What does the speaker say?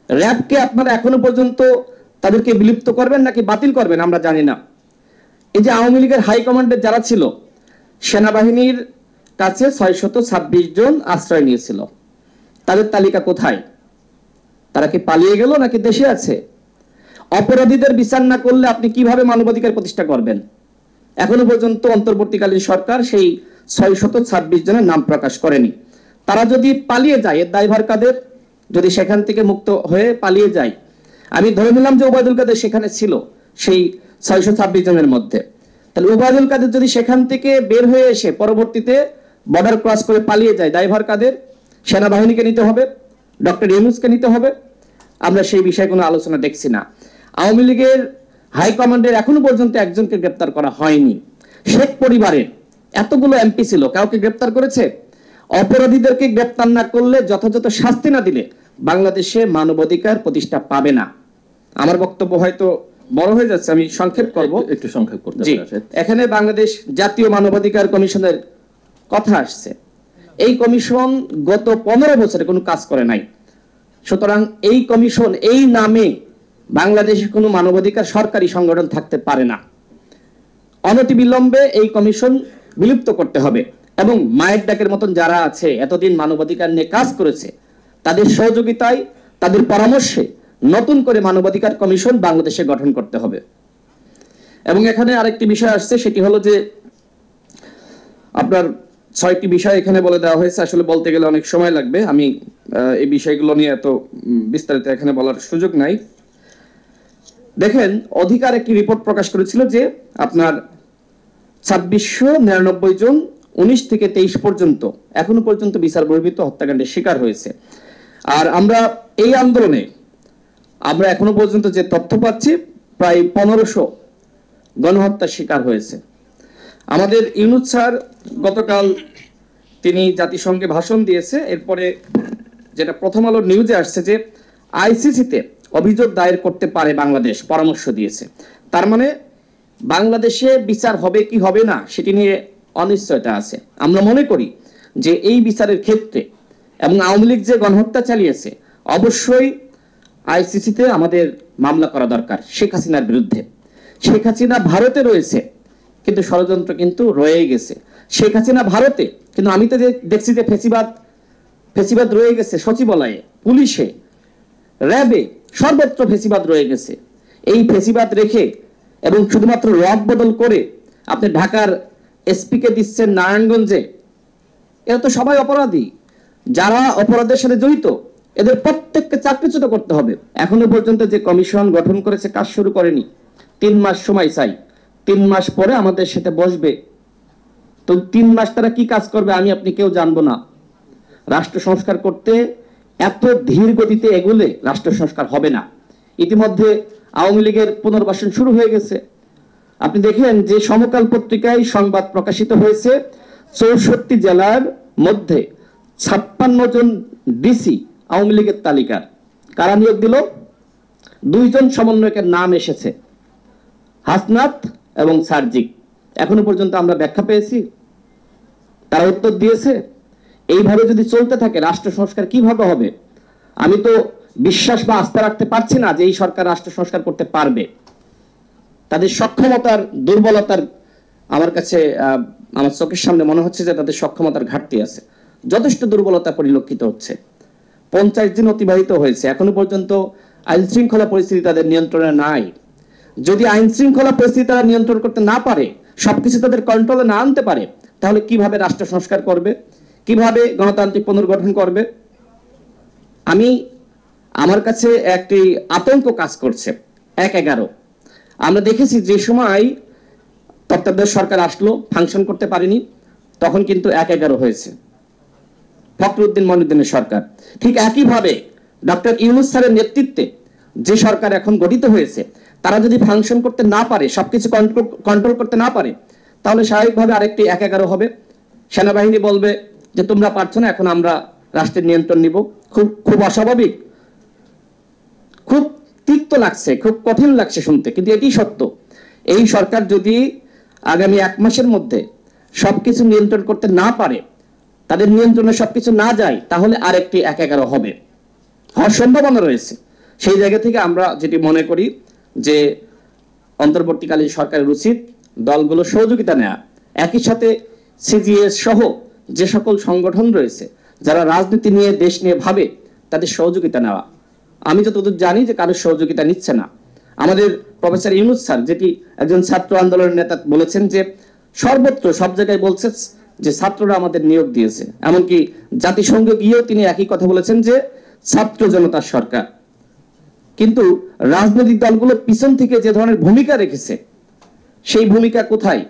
র্যাবকে আপনারা এখনো পর্যন্ত তাদেরকে বিলুপ্ত করবেন নাকি বাতিল করবেন আমরা জানি না। এই যে আওয়ামী লীগের হাইকমান্ডের যারা ছিল, সেনাবাহিনীর কাছে 626 জন আশ্রয় নিয়েছিল, তাদের তালিকা কোথায়? তারা কি পালিয়ে গেল নাকি দেশে আছে? অপরাধীদের বিচার না করলে আপনি কিভাবে মানবাধিকার প্রতিষ্ঠা করবেন? এখনো পর্যন্ত অন্তর্বর্তীকালীন সরকার সেই 626 জনের নাম প্রকাশ করেনি। তারা যদি পালিয়ে যায়, এর দায়ভার কাদের? যদি সেখান থেকে মুক্ত হয়ে পালিয়ে যায়, আমি ধরে নিলাম যে ওবায়দুল কাদের সেখানে ছিল সেই 626 জনের মধ্যে, তাহলে ওবায়দুল কাদের যদি সেখান থেকে বের হয়ে এসে পরবর্তীতে বর্ডার ক্রস করে পালিয়ে যায়, দায়ভার কাদের? সেনাবাহিনীকে নিতে হবে, ডক্টর ইউনূসকে নিতে হবে। আমরা সেই বিষয়ে কোনো আলোচনা দেখছি না। আওয়ামী লীগের হাইকমান্ডের এখনো পর্যন্ত একজনকে গ্রেপ্তার করা হয়নি। শেখ পরিবারের এতগুলো এমপি ছিল, কাউকে গ্রেপ্তার করেছে? অপরাধীদেরকে গ্রেপ্তার না করলে, যথাযথ শাস্তি না দিলে বাংলাদেশে মানবাধিকার প্রতিষ্ঠা পাবে না। আমার বক্তব্য হয়তো বড় হয়ে যাচ্ছে, আমি সংক্ষেপ করব, একটু সংক্ষেপ করতে। এখানে বাংলাদেশ জাতীয় মানবাধিকার কমিশনের কথা আসছে। এই কমিশন গত 15 বছরে কোনো কাজ করে নাই। সুতরাং এই কমিশন, এই নামে বাংলাদেশে কোনো মানবাধিকার সরকারি সংগঠন থাকতে পারে না। অনতিবিলম্বে এই কমিশন বিলুপ্ত করতে হবে এবং মায়ের ডাকের মতন যারা আছে এতদিন মানবাধিকার নিয়ে কাজ করেছে, তাদের সহযোগিতায়, তাদের পরামর্শে নতুন করে মানবাধিকার কমিশন বাংলাদেশে গঠন করতে হবে। এবং এখানে আরেকটি বিষয় আসছে, সেটি হলো যে আপনার 6টি বিষয় এখানে বলে দেওয়া হয়েছে। আসলে বলতে গেলে অনেক সময় লাগবে, আমি এই বিষয়গুলো নিয়ে এত বিস্তারিত এখানে বলার সুযোগ নাই। দেখেন, অধিকার একটি রিপোর্ট প্রকাশ করেছিল যে আপনার 2699 জন 19 থেকে 23 পর্যন্ত এখনো পর্যন্ত বিচার বহির্ভূত হত্যাকাণ্ডের শিকার হয়েছে। আর আমরা এই আন্দোলনে আমরা এখনো পর্যন্ত যে তথ্য পাচ্ছি, প্রায় 1500 গণহত্যার শিকার হয়েছে। আমাদের ইউনূস স্যার গতকাল তিনি জাতিসংঘে ভাষণ দিয়েছে। এরপরে যেটা প্রথম আলোর নিউজে আসছে যে আইসিসিতে অভিযোগ দায়ের করতে পারে বাংলাদেশ, পরামর্শ দিয়েছে। তার মানে বাংলাদেশে বিচার হবে কি হবে না সেটি নিয়ে অনিশ্চয়তা আছে। আমরা মনে করি যে এই বিচারের ক্ষেত্রে এবং আওয়ামী লীগ যে গণহত্যা চালিয়েছে, অবশ্যই আইসিসিতে আমাদের মামলা করা দরকার শেখ হাসিনার বিরুদ্ধে। শেখ হাসিনা ভারতে রয়েছে, কিন্তু ষড়যন্ত্র কিন্তু রয়েই গেছে। শেখ হাসিনা ভারতে, কিন্তু আমি তো দেখছি যে ফেসিবাদ রয়ে গেছে সচিবালয়ে, পুলিশে, র্যাবে, সর্বত্র ফেসিবাদ রয়ে গেছে। এই ফেসিবাদ রেখে এবং শুধুমাত্র রদ বদল করে আপনি ঢাকার এসপিকে দিচ্ছেন নারায়ণগঞ্জে, এরা তো সবাই অপরাধী। যারা অপরাধের সাথে জড়িত এদের প্রত্যেককে চাকরিচ্যুত করতে হবে। এখনো পর্যন্ত যে কমিশন গঠন করেছে কাজ শুরু করেনি। 3 মাস সময় চাই, 3 মাস পরে আমাদের সাথে বসবে। তো 3 মাস তারা কি কাজ করবে আমি আপনি কেউ জানবো না। রাষ্ট্র সংস্কার করতে এত ধীর গতিতে এগোলে রাষ্ট্র সংস্কার হবে না। ইতিমধ্যে আওয়ামী লীগের পুনর্বাসন শুরু হয়ে গেছে। আপনি দেখেন যে সমকাল পত্রিকায় সংবাদ প্রকাশিত হয়েছে, 64 জেলার মধ্যে 56 জন ডিসি আওয়ামী লীগের তালিকার। কারা নিয়োগ দিল? 2 জন সমন্বয়কের নাম এসেছে, হাসনাত এবং সার্জিক। এখনো পর্যন্ত আমরা ব্যাখ্যা পেয়েছি? তারা উত্তর দিয়েছে? এইভাবে যদি চলতে থাকে রাষ্ট্র সংস্কার কিভাবে হবে? আমি তো বিশ্বাস বা আস্থা রাখতে পারছি না যে এই সরকার রাষ্ট্র সংস্কার করতে পারবে। তাদের সক্ষমতার দুর্বলতার আমার কাছে, আমার চোখের সামনে মনে হচ্ছে যে তাদের সক্ষমতার ঘাটতি আছে, যথেষ্ট দুর্বলতা পরিলক্ষিত হচ্ছে। 50 দিন অতিবাহিত হয়েছে, এখনো পর্যন্ত আইন শৃঙ্খলা পরিস্থিতি তাদের নিয়ন্ত্রণে নাই। যদি আইন শৃঙ্খলা পরিস্থিতি তারা নিয়ন্ত্রণ করতে না পারে, সবকিছু তাদের কন্ট্রোলে না আনতে পারে, তাহলে কিভাবে রাষ্ট্র সংস্কার করবে, কিভাবে গণতান্ত্রিক পুনর্গঠন করবে? আমার কাছে একটি আতঙ্ক কাজ করছে। 1/11 আমরা দেখেছি যে সময় তত্ত্বাবধায়ক সরকার আসলো, ফাংশন করতে পারেনি, তখন কিন্তু 1/11 হয়েছে ফখরুদ্দিন মঈনুদ্দিনের সরকার। ঠিক একইভাবে ডক্টর ইউনূস স্যারের নেতৃত্বে যে সরকার এখন গঠিত হয়েছে, তারা যদি ফাংশন করতে না পারে, সবকিছু কন্ট্রোল করতে না পারে, তাহলে স্বাভাবিকভাবে আরেকটি 1/11 হবে। সেনাবাহিনী বলবে যে তোমরা পারছো না, এখন আমরা রাষ্ট্রের নিয়ন্ত্রণ নিব। খুব অস্বাভাবিক, খুব তিক্ত লাগছে, খুব কঠিন লাগছে শুনতে, কিন্তু এটি সত্য। এই সরকার যদি আগামী 1 মাসের মধ্যে সবকিছু নিয়ন্ত্রণ করতে না পারে, তাদের নিয়ন্ত্রণে সবকিছু না যায়, তাহলে আরেকটি 1/11 হবে, হওয়ার সম্ভাবনা রয়েছে। সেই জায়গা থেকে আমরা যেটি মনে করি যে অন্তর্বর্তীকালীন সরকারের উচিত দলগুলো সহযোগিতা নেওয়া, একই সাথে সিজিএস সহ যে সকল সংগঠন রয়েছে যারা রাজনীতি নিয়ে দেশ নিয়ে ভাবে তাদের সহযোগিতা নেওয়া। আমি যতদূর জানি যে কারোর সহযোগিতা নিচ্ছে না। আমাদের প্রফেসর ইউনূস স্যার, যেটি একজন ছাত্র আন্দোলনের নেতা, বলেছেন যে সর্বত্র সব জায়গায় বলছে যে ছাত্ররা আমাদের নিয়োগ দিয়েছে। এমনকি জাতিসংঘ গিয়েও তিনি একই কথা বলেছেন যে ছাত্র জনতার সরকার। কিন্তু রাজনৈতিক দলগুলো পিছন থেকে যে ধরনের ভূমিকা রেখেছে সেই ভূমিকা কোথায়?